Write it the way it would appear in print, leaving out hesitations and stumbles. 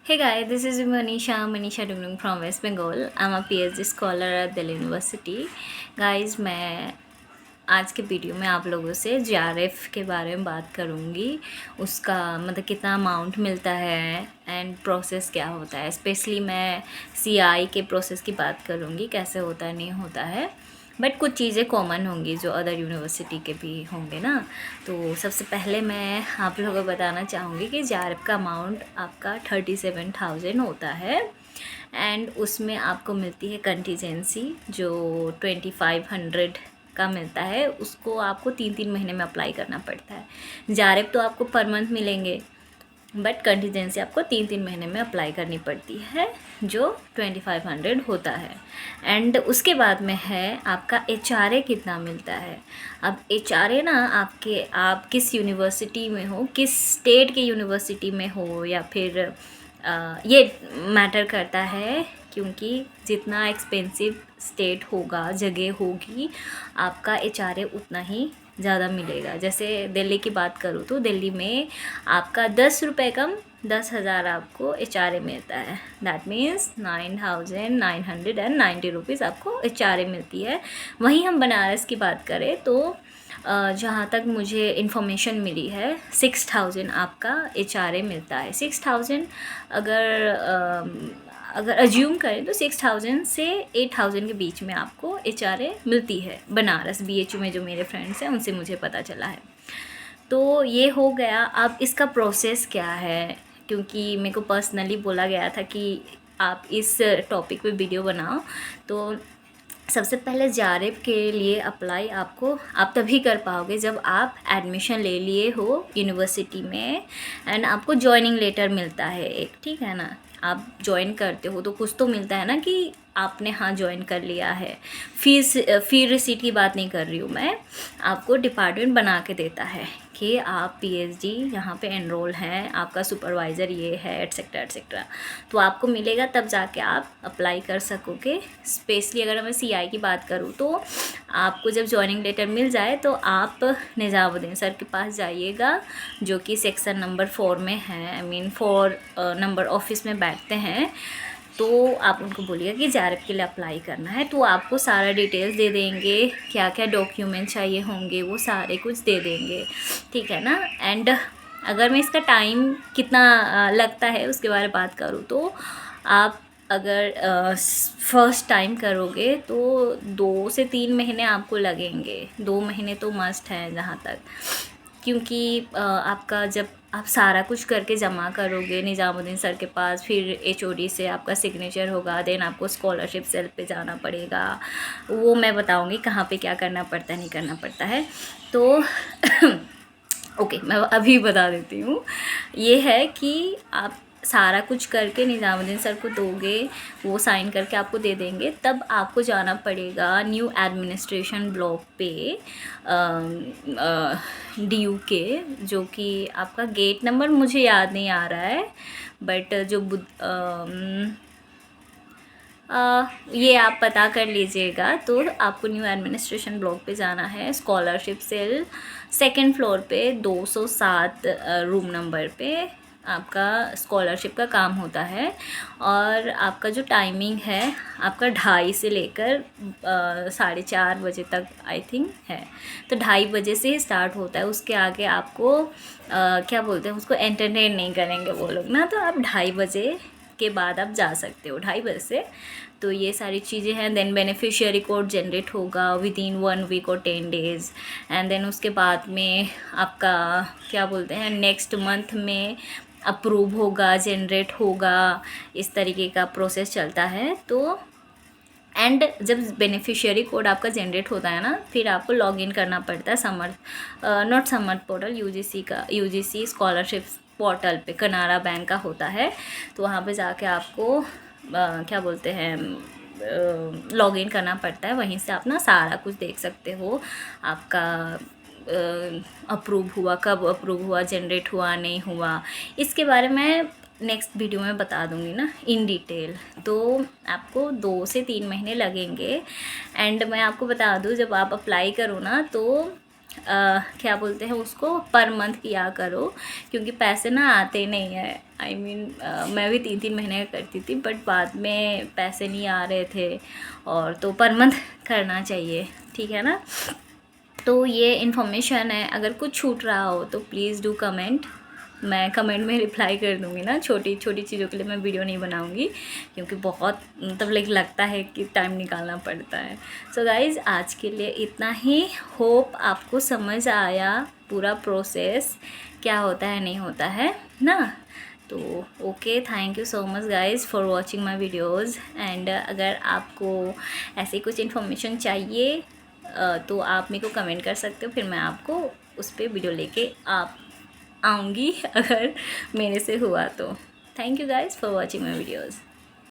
Hey guys, this is Manisha Dunung from West Bengal. I'm a PhD scholar at Delhi University. Guys, मैं आज के video में आप लोगों से JRF के बारे में बात करूँगी। उसका मतलब कितना अमाउंट मिलता है एंड प्रोसेस क्या होता है। स्पेशली मैं CI के प्रोसेस की बात करूँगी, कैसे होता है नहीं होता है। बट कुछ चीज़ें कॉमन होंगी जो अदर यूनिवर्सिटी के भी होंगे ना। तो सबसे पहले मैं आप लोगों को बताना चाहूँगी कि JRF का अमाउंट आपका 37,000 होता है एंड उसमें आपको मिलती है कंटीजेंसी जो 2,500 का मिलता है। उसको आपको 3 महीने में अप्लाई करना पड़ता है। JRF तो आपको पर मंथ मिलेंगे बट कंटीजेंसी आपको 3 महीने में अप्लाई करनी पड़ती है जो 2,500 होता है। एंड उसके बाद में है आपका HRA कितना मिलता है। अब HRA ना आप किस यूनिवर्सिटी में हो, किस स्टेट के यूनिवर्सिटी में हो या फिर ये मैटर करता है, क्योंकि जितना एक्सपेंसिव स्टेट होगा, जगह होगी, आपका HRA उतना ही ज़्यादा मिलेगा। जैसे दिल्ली की बात करूँ तो दिल्ली में आपका 10 रुपये कम 10,000 आपको HRA मिलता है। दैट मीन्स 9,990 रुपीज़ आपको HRA मिलती है। वहीं हम बनारस की बात करें तो जहाँ तक मुझे इन्फॉर्मेशन मिली है 6,000 आपका HRA मिलता है। 6,000 अगर अज्यूम करें तो 6,000 से 8,000 के बीच में आपको HRA मिलती है बनारस BHU में। जो मेरे फ्रेंड्स हैं उनसे मुझे पता चला है। तो ये हो गया। अब इसका प्रोसेस क्या है, क्योंकि मेरे को पर्सनली बोला गया था कि आप इस टॉपिक पे वीडियो बनाओ। तो सबसे पहले JRF के लिए अप्लाई आप तभी कर पाओगे जब आप एडमिशन ले लिए हो यूनिवर्सिटी में एंड आपको जॉइनिंग लेटर मिलता है एक, ठीक है ना। आप ज्वाइन करते हो तो कुछ तो मिलता है ना कि आपने हाँ ज्वाइन कर लिया है। फ़ी रिसीट की बात नहीं कर रही हूँ मैं, आपको डिपार्टमेंट बना के देता है कि आप PhD यहाँ पे एनरोल हैं, आपका सुपरवाइज़र ये है, एट्सेट्रा एट्सेट्रा। तो आपको मिलेगा तब जाके आप अप्लाई कर सकोगे। स्पेशली अगर मैं CI की बात करूँ तो आपको जब जॉइनिंग लेटर मिल जाए तो आप निज़ामुद्दीन सर के पास जाइएगा, जो कि सेक्शन नंबर 4 में है। आई मीन 4 नंबर ऑफिस में बैठते हैं। तो आप उनको बोलिएगा कि JRF के लिए अप्लाई करना है, तो आपको सारा डिटेल्स दे देंगे, क्या क्या डॉक्यूमेंट चाहिए होंगे वो सारे कुछ दे देंगे, ठीक है ना। एंड अगर मैं इसका टाइम कितना लगता है उसके बारे में बात करूँ तो आप अगर फर्स्ट टाइम करोगे तो 2 से 3 महीने आपको लगेंगे। 2 महीने तो मस्ट हैं जहाँ तक, क्योंकि आपका जब आप सारा कुछ करके जमा करोगे निज़ामुद्दीन सर के पास, फिर HOD से आपका सिग्नेचर होगा, देन आपको स्कॉलरशिप सेल पे जाना पड़ेगा। वो मैं बताऊंगी कहाँ पे क्या करना पड़ता है नहीं करना पड़ता है। तो ओके, मैं अभी बता देती हूँ। ये है कि आप सारा कुछ करके निज़ामुद्दीन सर को दोगे, वो साइन करके आपको दे देंगे। तब आपको जाना पड़ेगा न्यू एडमिनिस्ट्रेशन ब्लॉक पे DU के, जो कि आपका गेट नंबर मुझे याद नहीं आ रहा है, बट जो ये आप पता कर लीजिएगा। तो आपको न्यू एडमिनिस्ट्रेशन ब्लॉक पे जाना है, स्कॉलरशिप सेल 2nd फ्लोर पे 207 रूम नंबर पे आपका स्कॉलरशिप का काम होता है। और आपका जो टाइमिंग है आपका 2:30 से लेकर 4:30 बजे तक आई थिंक है। तो 2:30 बजे से ही स्टार्ट होता है। उसके आगे आपको क्या बोलते हैं उसको, एंटरटेन नहीं करेंगे वो लोग ना। तो आप 2:30 बजे के बाद आप जा सकते हो, 2:30 बजे से। तो ये सारी चीज़ें हैं। देन बेनिफिशियरी कोड जनरेट होगा विदिन 1 वीक और 10 डेज़। एंड देन उसके बाद में आपका क्या बोलते हैं नेक्स्ट मंथ में अप्रूव होगा, जनरेट होगा। इस तरीके का प्रोसेस चलता है। तो एंड जब बेनिफिशियरी कोड आपका जनरेट होता है ना, फिर आपको लॉगिन करना पड़ता है not Samarth portal, UGC scholarship portal पे कनारा बैंक का होता है। तो वहाँ पे जाके आपको क्या बोलते हैं लॉगिन करना पड़ता है। वहीं से आप ना सारा कुछ देख सकते हो, आपका अप्रूव हुआ, कब अप्रूव हुआ, जनरेट हुआ नहीं हुआ। इसके बारे में नेक्स्ट वीडियो में बता दूंगी ना इन डिटेल। तो आपको 2 से 3 महीने लगेंगे। एंड मैं आपको बता दूं, जब आप अप्लाई करो ना तो क्या बोलते हैं उसको, पर मंथ किया करो, क्योंकि पैसे ना आते नहीं है। आई मीन मैं भी 3-3 महीने का करती थी, बट बाद में पैसे नहीं आ रहे थे, और तो पर मंथ करना चाहिए, ठीक है ना। तो ये इन्फॉर्मेशन है, अगर कुछ छूट रहा हो तो प्लीज़ डू कमेंट, मैं कमेंट में रिप्लाई कर दूँगी ना। छोटी छोटी चीज़ों के लिए मैं वीडियो नहीं बनाऊँगी, क्योंकि बहुत मतलब लगता है कि टाइम निकालना पड़ता है। सो गाइज़, आज के लिए इतना ही। होप आपको समझ आया पूरा प्रोसेस, क्या होता है नहीं होता है ना। तो okay, thank you so much guys for watching my videos. And अगर आपको ऐसी कुछ इन्फॉर्मेशन चाहिए तो आप मेरे को कमेंट कर सकते हो, फिर मैं आपको उस पर वीडियो लेके आऊँगी अगर मेरे से हुआ तो। Thank you guys for watching my videos.